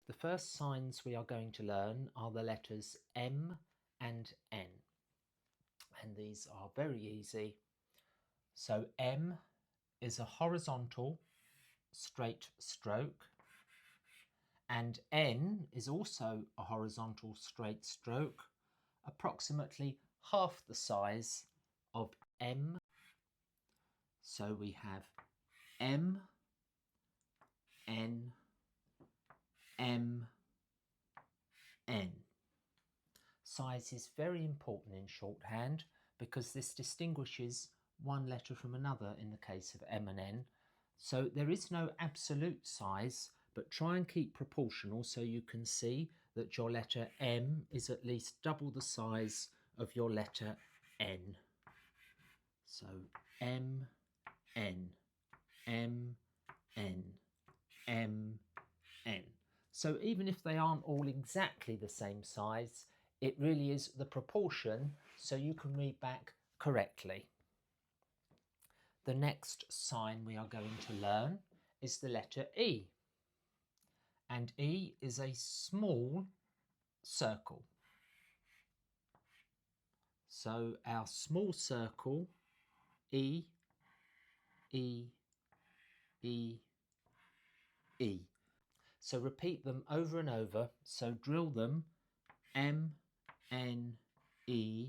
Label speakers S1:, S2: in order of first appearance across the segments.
S1: The first signs we are going to learn are the letters M and N, and these are very easy. So M is a horizontal straight stroke, and N is also a horizontal straight stroke, approximately half the size of M. So we have M, N, M, N. Size is very important in shorthand because this distinguishes one letter from another in the case of M and N. So there is no absolute size, but try and keep proportional so you can see that your letter M is at least double the size of your letter N. So M, N, M, N, M, N. So even if they aren't all exactly the same size, it really is the proportion, so you can read back correctly. The next sign we are going to learn is the letter E. And E is a small circle. So our small circle, E, E, E, E. So repeat them over and over. So drill them M, N, E,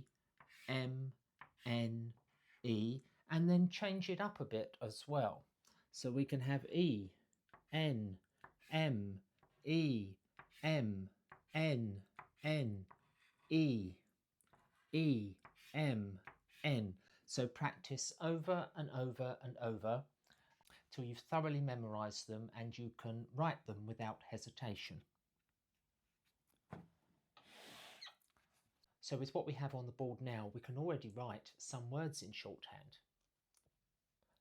S1: M, N, E, and then change it up a bit as well. So we can have E, N, M, E, M, N, N, E, E, M, N. So practice over and over and over till you've thoroughly memorised them and you can write them without hesitation. So with what we have on the board now, we can already write some words in shorthand.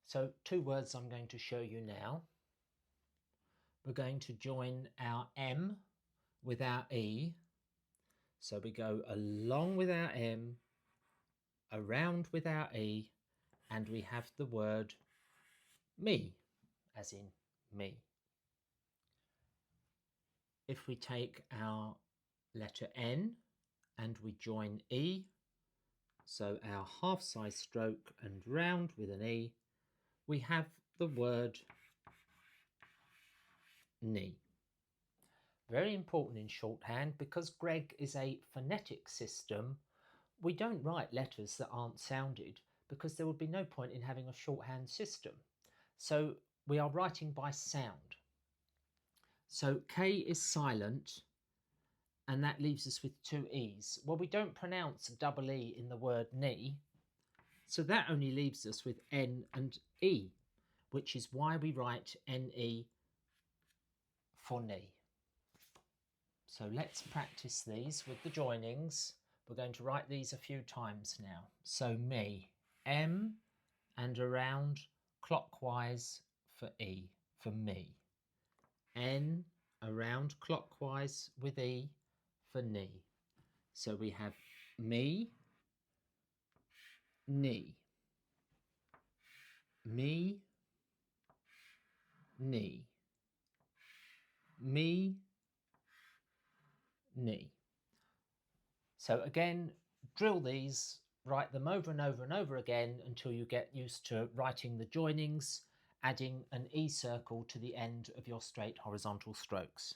S1: So 2 words I'm going to show you now. We're going to join our M with our E. So we go along with our M, around with our E, and we have the word me, as in me. If we take our letter N and we join E, so our half size stroke and round with an E, we have the word knee. Very important in shorthand because Gregg is a phonetic system. We don't write letters that aren't sounded because there would be no point in having a shorthand system. So we are writing by sound. So K is silent and that leaves us with 2 E's. Well, we don't pronounce double E in the word knee, so that only leaves us with N and E, which is why we write NE for knee. So let's practice these with the joinings. We're going to write these a few times now. So me, M and around clockwise for E, for me. N around clockwise with E for knee. So we have me, knee, me, knee, me, knee. So again, drill these, write them over and over and over again until you get used to writing the joinings, adding an E circle to the end of your straight horizontal strokes.